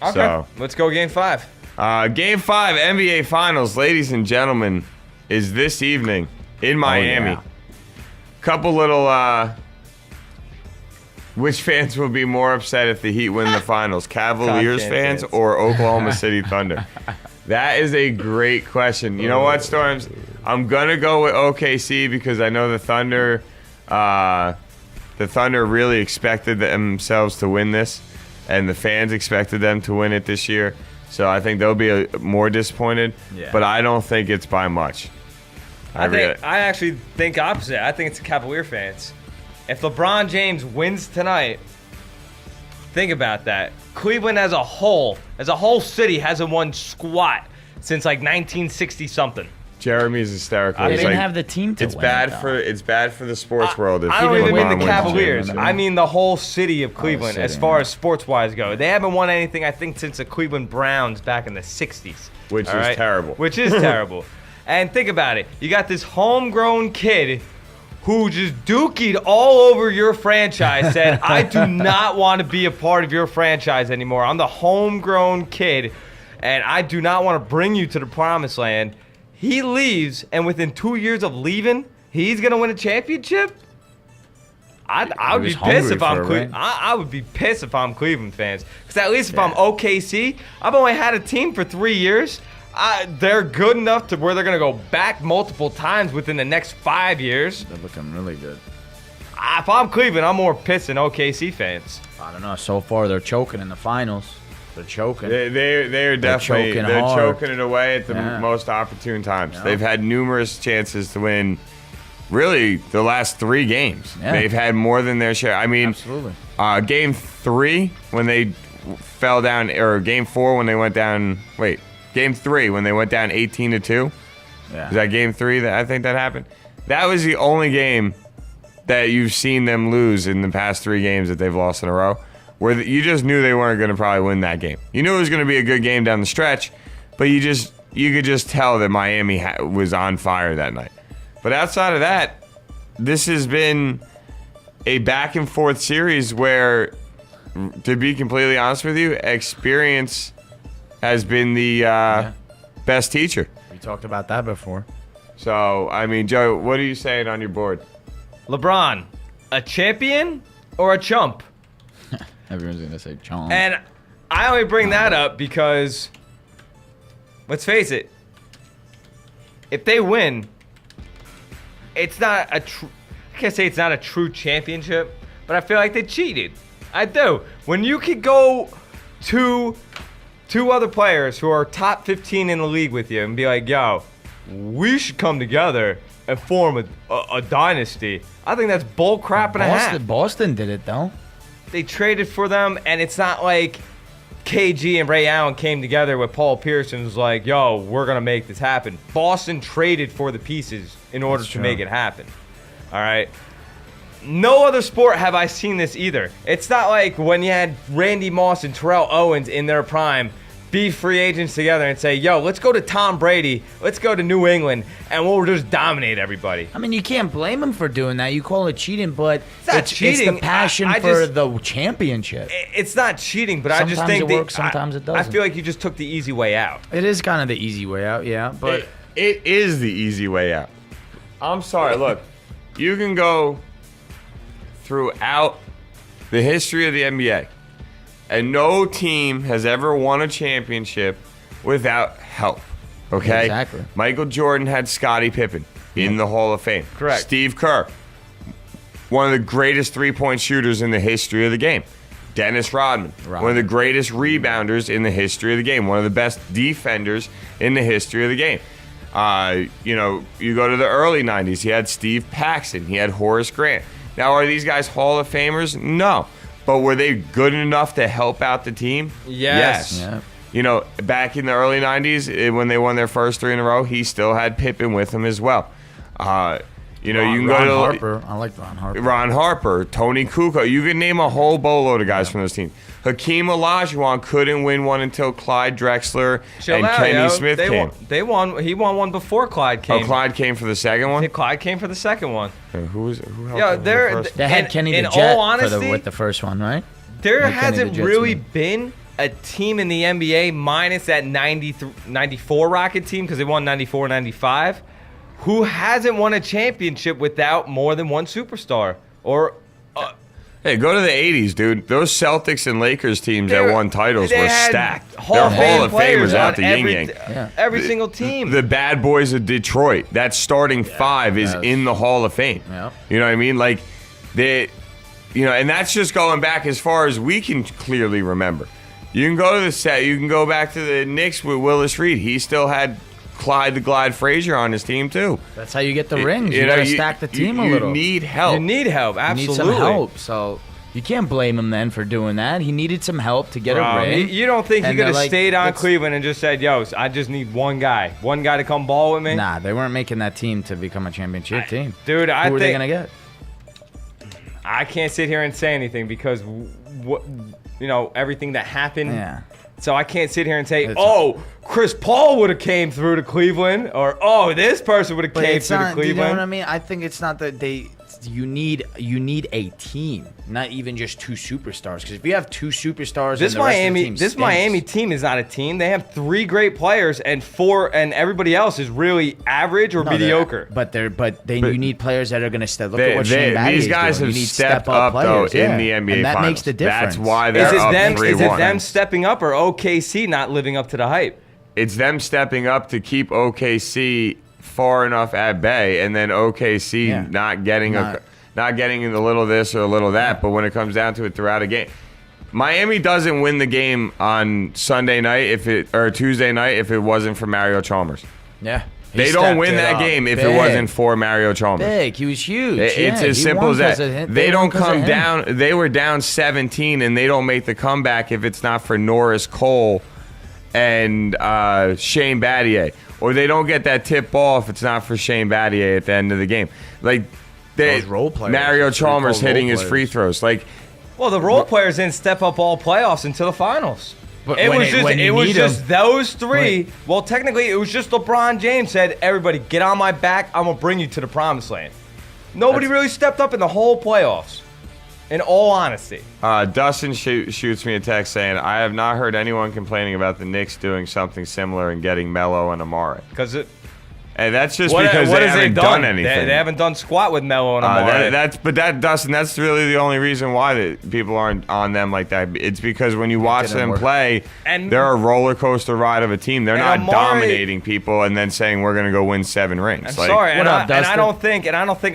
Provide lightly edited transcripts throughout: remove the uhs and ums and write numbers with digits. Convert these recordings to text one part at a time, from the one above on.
Okay, So let's go Game 5. Game 5 NBA Finals, ladies and gentlemen, is this evening in Miami. yeah. Couple little which fans will be more upset if the Heat win the finals? Cavaliers fans or Oklahoma City Thunder? That is a great question. You know what, Storms? I'm gonna go with OKC because I know the Thunder really expected themselves to win this, and the fans expected them to win it this year. So I think they'll be more disappointed. Yeah. But I don't think it's by much. I actually think opposite. I think it's the Cavalier fans. If LeBron James wins tonight, think about that. Cleveland as a whole city hasn't won squat since like 1960 something. Jeremy's hysterical. They He's didn't like, have the team to it's win. bad though. for the sports world. If I don't even mean LeBron the wins Cavaliers. championship. I mean the whole city of Cleveland city, as far yeah. as sports-wise go. They haven't won anything, I think, since the Cleveland Browns back in the 60s. Which All is terrible. Which is terrible. And think about it. You got this homegrown kid who just dookied all over your franchise, said, I do not want to be a part of your franchise anymore. I'm the homegrown kid, and I do not want to bring you to the promised land. He leaves, and within 2 years of leaving, he's going to win a championship? I would be pissed if I'm Cleveland. I would be pissed if I'm Cleveland fans. Because at least if I'm OKC, I've only had a team for 3 years. They're good enough to where they're going to go back multiple times within the next 5 years. They're looking really good. If I'm Cleveland, I'm more pissed than OKC fans. I don't know. So far, they're choking in the finals. They're choking. They're definitely choking they're hard. choking it away at the Yeah. most opportune times. Yeah. They've had numerous chances to win. Really, the last 3 games, Yeah. they've had more than their share. I mean, Absolutely. Game 3 when they fell down, or Game 4 when they went down. Wait, Game 3 when they went down 18-2. Yeah. Is that Game 3 that I think that happened? That was the only game that you've seen them lose in the past 3 games that they've lost in a row, where you just knew they weren't going to probably win that game. You knew it was going to be a good game down the stretch, but you could just tell that Miami was on fire that night. But outside of that, this has been a back and forth series where, to be completely honest with you, experience has been the best teacher. We talked about that before. So, I mean, Joe, what are you saying on your board? LeBron, a champion or a chump? Everyone's going to say chomp. And I only bring that up because, let's face it, if they win, it's not a true. I can't say it's not a true championship, but I feel like they cheated. I do. When you could go to 2 other players who are top 15 in the league with you and be like, yo, we should come together and form a dynasty. I think that's bull crap and a half. Boston did it, though. They traded for them, and it's not like KG and Ray Allen came together with Paul Pierce and was like, yo, we're going to make this happen. Boston traded for the pieces in order to make it happen. All right? No other sport have I seen this either. It's not like when you had Randy Moss and Terrell Owens in their prime be free agents together and say, yo, let's go to Tom Brady, let's go to New England, and we'll just dominate everybody. I mean, you can't blame him for doing that. You call it cheating, but not cheating. It's the passion for the championship. It's not cheating, but Sometimes I just think it works, sometimes it doesn't. I feel like you just took the easy way out. It is kind of the easy way out, yeah. But It is the easy way out. I'm sorry. Look, you can go throughout the history of the NBA, and no team has ever won a championship without help. Okay? Exactly. Michael Jordan had Scottie Pippen in the Hall of Fame. Correct. Steve Kerr, one of the greatest three-point shooters in the history of the game. Dennis Rodman, one of the greatest rebounders in the history of the game. One of the best defenders in the history of the game. You go to the early 90s, he had Steve Paxson, he had Horace Grant. Now, are these guys Hall of Famers? No. But were they good enough to help out the team? Yes. Yeah. Back in the early 90s, when they won their first 3 in a row, he still had Pippen with him as well. You can go to Harper. I like Ron Harper. Ron Harper, Tony Kukoc. You can name a whole boatload of guys from those teams. Hakeem Olajuwon couldn't win one until Clyde Drexler and Kenny Smith came. He won one before Clyde came. Oh, Clyde came for the second one? Clyde came for the second one. Who helped him for the they're first? They had Kenny the in Jet all honesty, with the first one, right? There Kenny hasn't the Jet's really win. been a team in the NBA minus that 94 Rocket team because they won 94, 95, who hasn't won a championship without more than one superstar. Or hey, go to the 80s, dude. Those Celtics and Lakers teams that won titles were stacked. Hall They're of Hall of players Famers out on the yin-yang. every single team. The bad boys of Detroit, that starting five is in the Hall of Fame. Yeah. You know what I mean? Like, and that's just going back as far as we can clearly remember. You can go to the set. You can go back to the Knicks with Willis Reed. He still had Clyde the Glide Frazier on his team too. That's how you get the rings. You gotta stack the team a little. You need help. You need help. Absolutely. You need some help. So you can't blame him then for doing that. He needed some help to get a ring. You don't think he could have stayed on let's- Cleveland and just said, "Yo, I just need one guy to come ball with me"? Nah, they weren't making that team to become a championship team. Dude, Who were they gonna get? I can't sit here and say anything because everything that happened. Yeah. So I can't sit here and say, Chris Paul would have came through to Cleveland, or this person would have came through to Cleveland. You know what I mean? I think it's not that you need a team, not even just two superstars. Because if you have two superstars, This Miami team is not a team. They have 3 great players and everybody else is really average or mediocre. You need players that are going to step. Look at what Shane Battier These guys doing. have You need stepped step-up up though players, in the NBA and that Finals. makes the difference. That's why they're up 3-1. Is it them stepping up or OKC not living up to the hype? It's them stepping up to keep OKC far enough at bay, and then OKC not getting in a little this or a little that. But when it comes down to it throughout a game, Miami doesn't win the game on Sunday night or Tuesday night if it wasn't for Mario Chalmers. Yeah. They don't win that game if it wasn't for Mario Chalmers. Big. He was huge. It's as simple as that. They don't come down. They were down 17, and they don't make the comeback if it's not for Norris Cole and Shane Battier. Or they don't get that tip ball if it's not for Shane Battier at the end of the game. Like, Those role players. Mario Chalmers hitting his free throws. Like, well, the role players didn't step up all playoffs until the finals. But It when was you just need those 3. Well, technically, it was just LeBron James said, "Everybody, get on my back. I'm gonna bring you to the promised land." Nobody really stepped up in the whole playoffs. In all honesty, Dustin shoots me a text saying, "I have not heard anyone complaining about the Knicks doing something similar and getting Melo and Amare." because And that's just because they haven't done anything. They haven't done squat with Melo and Amare. Dustin, that's really the only reason why that people aren't on them like that. It's because when you watch them play, they're a roller coaster ride of a team. They're not dominating people and then saying we're going to go win 7 rings. I'm sorry, and I don't think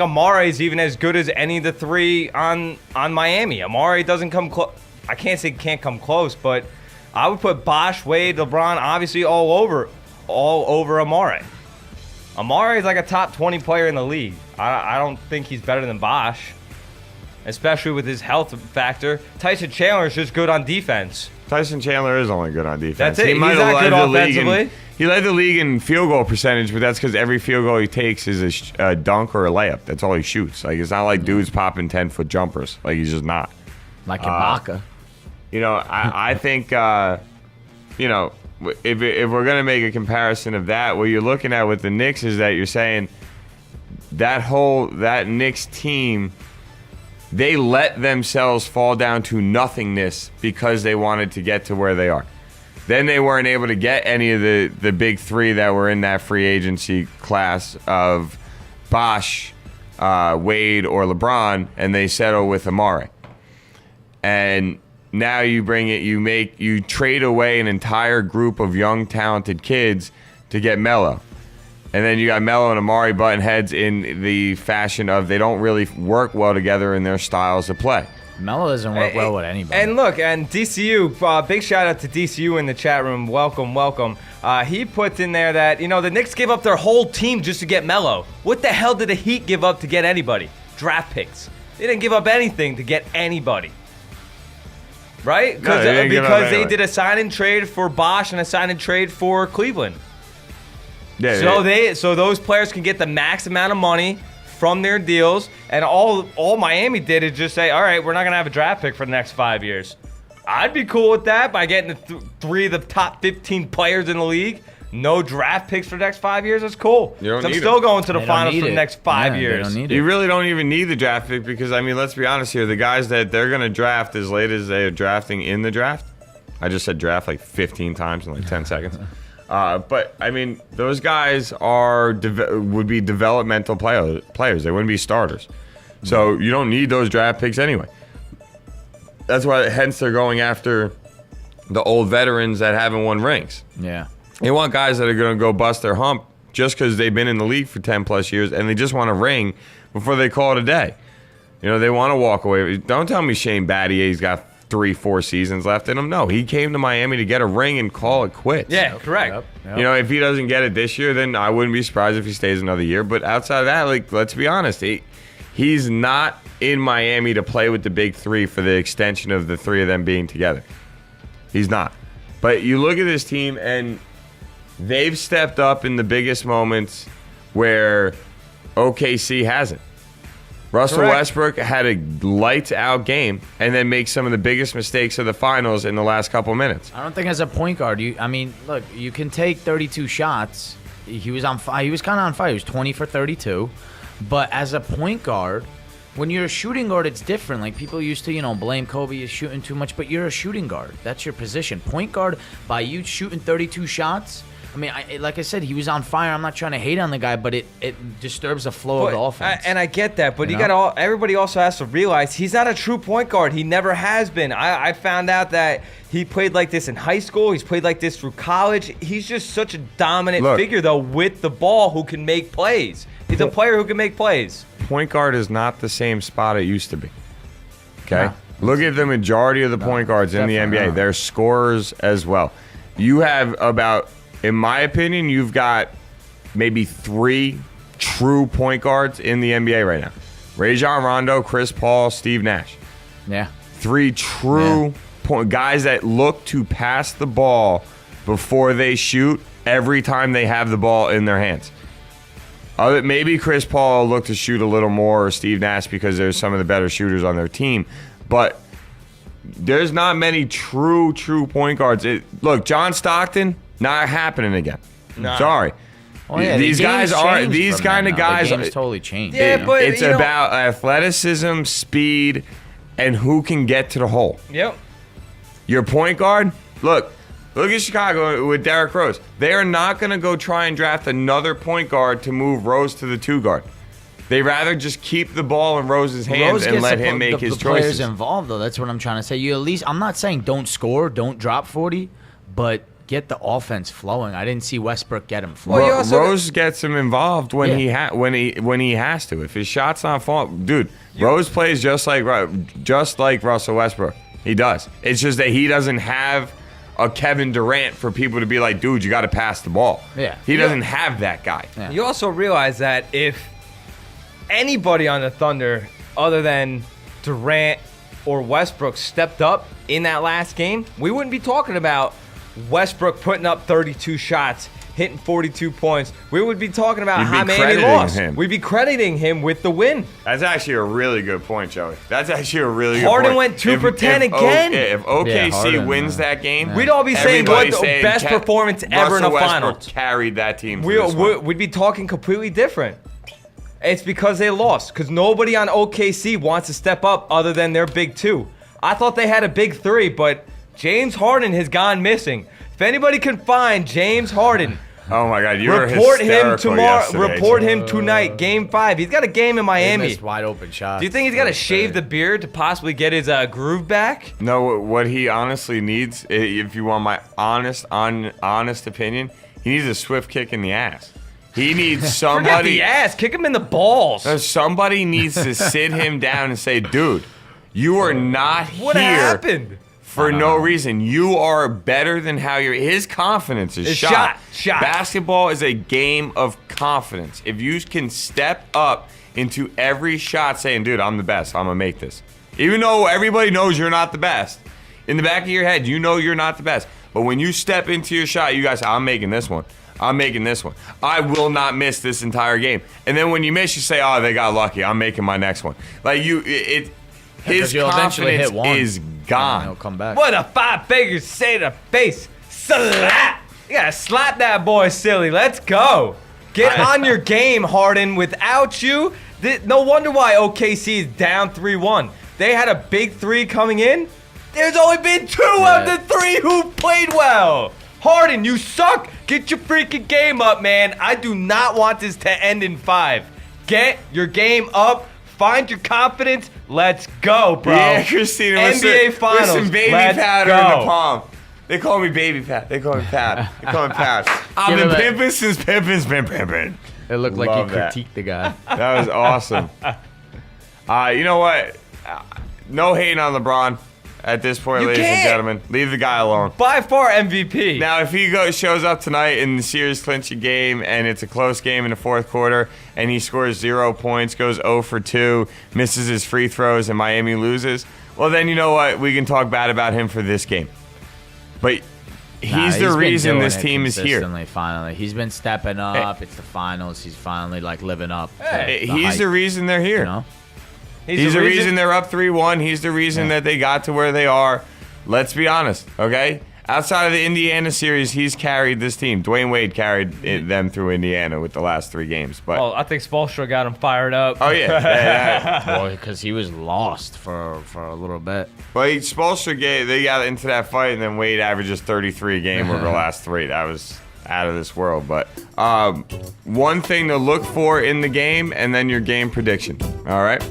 Amare is even as good as any of the 3 on Miami. Amare doesn't come close. I can't say can't come close, but I would put Bosh, Wade, LeBron, obviously all over Amare. Amare is like a top 20 player in the league. I don't think he's better than Bosh, especially with his health factor. Tyson Chandler is just good on defense. Tyson Chandler is only good on defense. That's it. He might He's have not led good the league offensively. He led the league in field goal percentage, but that's because every field goal he takes is a dunk or a layup. That's all he shoots. Like, it's not like dudes popping 10-foot jumpers. Like, he's just not. Like Ibaka. I think, if we're going to make a comparison of that, what you're looking at with the Knicks is that you're saying that Knicks team, they let themselves fall down to nothingness because they wanted to get to where they are. Then they weren't able to get any of the big 3 that were in that free agency class of Bosh, Wade, or LeBron, and they settle with Amare. And now you you trade away an entire group of young, talented kids to get Melo. And then you got Melo and Amare butting heads in the fashion of they don't really work well together in their styles of play. Melo doesn't work well with anybody. And look, and DCU, big shout out to DCU in the chat room. Welcome. He puts in there that, the Knicks gave up their whole team just to get Melo. What the hell did the Heat give up to get anybody? Draft picks. They didn't give up anything to get anybody. Right? Because they did a sign and trade for Bosh and a sign and trade for Cleveland. Yeah, So those players can get the max amount of money from their deals, and all Miami did is just say, all right, we're not going to have a draft pick for the next 5 years. I'd be cool with that by getting the 3 of the top 15 players in the league. No draft picks for the next 5 years. That's cool. I'm still going to the finals for the next 5 years. You really don't even need the draft pick because, let's be honest here. The guys that they're going to draft as late as they're drafting in the draft I just said draft like 15 times in like 10 seconds. But I mean, those guys would be developmental players. They wouldn't be starters. So you don't need those draft picks anyway. That's why, hence, they're going after the old veterans that haven't won rings. Yeah. They want guys that are going to go bust their hump just because they've been in the league for 10 plus years and they just want a ring before they call it a day. You know, they want to walk away. Don't tell me Shane Battier's got 3-4 seasons left in him. No, he came to Miami to get a ring and call it quits. Yeah, correct. Yep. You know, if he doesn't get it this year, then I wouldn't be surprised if he stays another year. But outside of that, like, let's be honest, he's not in Miami to play with the big three for the extension of the three of them being together. He's not. But you look at this team, and they've stepped up in the biggest moments where OKC hasn't. Russell Correct. Westbrook had a lights-out game and then makes some of the biggest mistakes of the finals in the last couple minutes. I don't think as a point guard, look, you can take 32 shots. He was on fire. He was kind of on fire. He was 20 for 32. But as a point guard, when you're a shooting guard, it's different. Like, people used to, blame Kobe is shooting too much, but you're a shooting guard. That's your position. Point guard, by you shooting 32 shots, I mean, like I said, he was on fire. I'm not trying to hate on the guy, but it disturbs the flow of the offense. And I get that, but everybody also has to realize he's not a true point guard. He never has been. I found out that he played like this in high school. He's played like this through college. He's just such a dominant figure, though, with the ball who can make plays. He's a player who can make plays. Point guard is not the same spot it used to be. Okay? No. Look at the majority of the point guards in the NBA. They're scorers as well. You have about... In my opinion, you've got maybe 3 true point guards in the NBA right now. Rajon Rondo, Chris Paul, Steve Nash. Yeah. 3 true guys that look to pass the ball before they shoot every time they have the ball in their hands. Maybe Chris Paul will look to shoot a little more, or Steve Nash, because there's some of the better shooters on their team. But there's not many true point guards. Look, John Stockton... Not happening again. Nah. Sorry. Oh, yeah, these guys are these kind of guys. The game's totally changed. Yeah, but it's about athleticism, speed, and who can get to the hole. Yep. Your point guard. Look at Chicago with Derrick Rose. They are not going to go try and draft another point guard to move Rose to the 2 guard. They rather just keep the ball in Rose's hands and let him make his the choices. Players involved, though. That's what I'm trying to say. You at least. I'm not saying don't score, don't drop 40, but get the offense flowing. I didn't see Westbrook get him flowing. Well, Rose gets him involved when he has to. If his shot's not falling, dude, Rose plays just like Russell Westbrook. He does. It's just that he doesn't have a Kevin Durant for people to be like, dude, you got to pass the ball. Yeah. He doesn't have that guy. Yeah. You also realize that if anybody on the Thunder other than Durant or Westbrook stepped up in that last game, we wouldn't be talking about Westbrook putting up 32 shots, hitting 42 points. We would be talking about how Miami lost. We'd be crediting him with the win. That's actually a really good point, Joey. That's actually a really good point. Harden went 2 for 10 again. If OKC Harden, wins that game, we'd all be saying what the best performance ever in a final. Westbrook carried that team. We'd be talking completely different. It's because they lost. Because nobody on OKC wants to step up other than their big 2. I thought they had a big 3, but James Harden has gone missing. If anybody can find James Harden, oh my God, you were report him hysterical tomorrow. yesterday. Report him tonight, Game 5. He's got a game in He Miami. missed wide open shots. Do you think he's got to shave the beard to possibly get his groove back? No, what he honestly needs, if you want my honest opinion, he needs a swift kick in the ass. He needs somebody. Forget the ass. Kick him in the balls. Somebody needs to sit him down and say, dude, you are not What here happened? for no reason. You are better than how you're. His confidence is shot. Basketball is a game of confidence. If you can step up into every shot saying, dude, I'm the best. I'm going to make this. Even though everybody knows you're not the best. In the back of your head, you know you're not the best. But when you step into your shot, you guys say, I'm making this one. I'm making this one. I will not miss this entire game. And then when you miss, you say, oh, they got lucky. I'm making my next one. Like, his confidence is gone. He'll come back. What a 5-figure say to face. Slap. You got to slap that boy silly. Let's go. Get on your game, Harden. Without you, no wonder why OKC is down 3-1. They had a big 3 coming in. There's only been 2 of the 3 who played well. Harden, you suck. Get your freaking game up, man. I do not want this to end in 5. Get your game up. Find your confidence. Let's go, bro. Yeah, Christina. NBA Finals. With some baby Let's powder go. in the palm. They call me baby pad. They call me pad. They call me pad. I've been pimping since pimping's been pimping. It looked like Love you that. critiqued the guy. That was awesome. You know what? No hating on LeBron at this point, You ladies and can't. gentlemen. Leave the guy alone. By far MVP. Now, if he shows up tonight in the series clinching game and it's a close game in the fourth quarter and he scores 0 points, goes 0 for 2, misses his free throws, and Miami loses, well, then you know what? We can talk bad about him for this game. But he's the been reason doing this it team is here. consistently, Finally, he's been stepping up. It's the finals. He's finally like living up. to Hey, the He's hype, the reason they're here. You know? He's the reason they're up 3-1. He's the reason that they got to where they are. Let's be honest, okay? Outside of the Indiana series, he's carried this team. Dwayne Wade carried them through Indiana with the last 3 games. But Well, I think Spoelstra got him fired up. oh yeah, Well, because he was lost for a little bit. Well, Spoelstra they got into that fight, and then Wade averages 33 a game over the last 3. That was out of this world. But one thing to look for in the game, and then your game prediction. All right.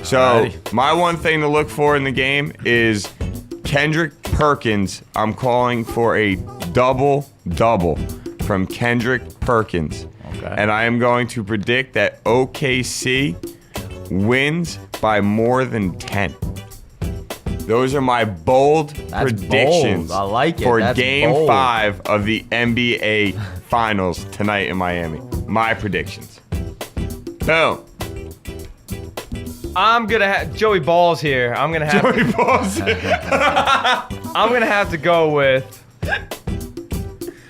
So Alrighty. my one thing to look for in the game is Kendrick Perkins. I'm calling for a double-double from Kendrick Perkins. Okay. And I am going to predict that OKC wins by more than 10. Those are my bold That's predictions bold. I like it. for That's Game bold. 5 of the NBA Finals tonight in Miami. My predictions. Boom. I'm gonna have Joey Balls here. I'm gonna have. Joey Balls. I'm gonna have to go with.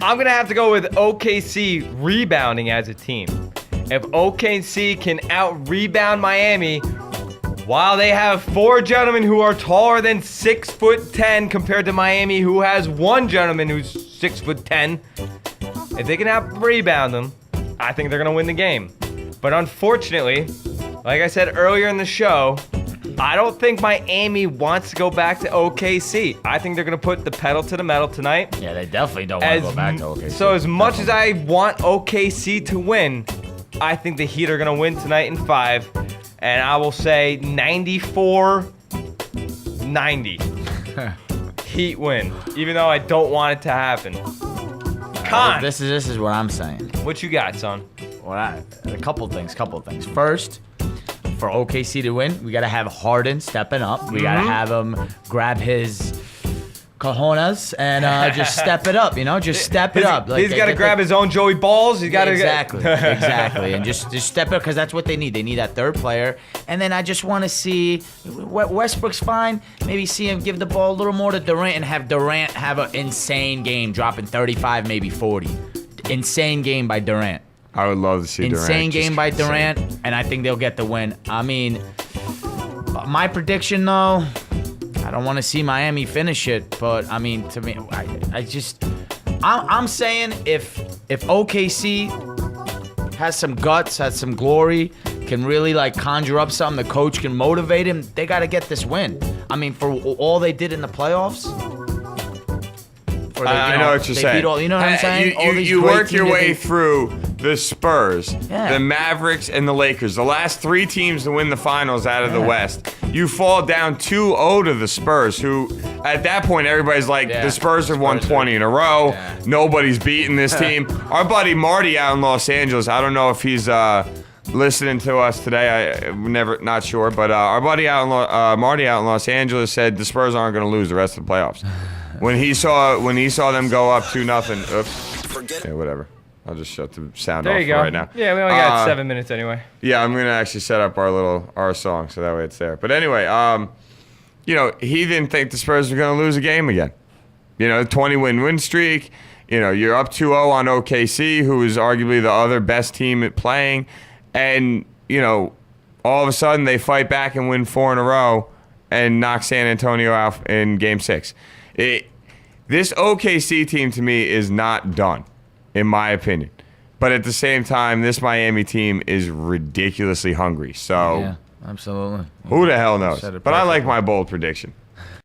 I'm gonna have to go with OKC rebounding as a team. If OKC can out-rebound Miami, while they have 4 gentlemen who are taller than 6'10" compared to Miami, who has 1 gentleman who's 6'10", if they can out-rebound them, I think they're gonna win the game. But unfortunately, like I said earlier in the show, I don't think Miami wants to go back to OKC. I think they're going to put the pedal to the metal tonight. Yeah, they definitely don't want to go back to OKC. So as much as I want OKC to win, I think the Heat are going to win tonight in 5. And I will say 94-90. Heat win, even though I don't want it to happen. Con, This is what I'm saying. what you got, son? A couple things. First, for OKC to win, we gotta have Harden stepping up. We gotta have him grab his cojones and just step it up. You know, just step it up. He's got to grab his own Joey Balls. He's got to exactly, and just step it up because that's what they need. They need that third player. And then I just want to see Westbrook's fine. Maybe see him give the ball a little more to Durant and have Durant have an insane game, dropping 35, maybe 40. Insane game by Durant. I would love to see Durant. Insane game by insane. Durant, and I think they'll get the win. I mean, my prediction though, I don't want to see Miami finish it, but I mean, to me, I'm saying if OKC has some guts, has some glory, can really like conjure up something, the coach can motivate him, they got to get this win. I mean, for all they did in the playoffs. I know what you're saying. You know what I'm saying? You work your way through the Spurs, Yeah. the Mavericks, and the Lakers. The last 3 teams to win the finals out of the West. You fall down 2-0 to the Spurs, who at that point everybody's like, Yeah. the Spurs have won 20 in a row. Yeah. Nobody's beating this team. Our buddy Marty out in Los Angeles, I don't know if he's listening to us today. I'm not sure, but our buddy Marty out in Los Angeles said the Spurs aren't going to lose the rest of the playoffs. When he saw them go up 2-0, oops. Yeah, whatever. I'll just shut the sound There off you go. right now. Yeah, we only got 7 minutes anyway. Yeah, I'm gonna actually set up our song so that way it's there. But anyway, he didn't think the Spurs were gonna lose a game again. 20-win streak. You're up 2-0 on OKC, who is arguably the other best team at playing, and all of a sudden they fight back and win 4 in a row and knock San Antonio out in Game 6. This OKC team to me is not done, in my opinion. But at the same time, this Miami team is ridiculously hungry. So Yeah, absolutely. who the hell knows? Said it But I like perfectly. my bold prediction.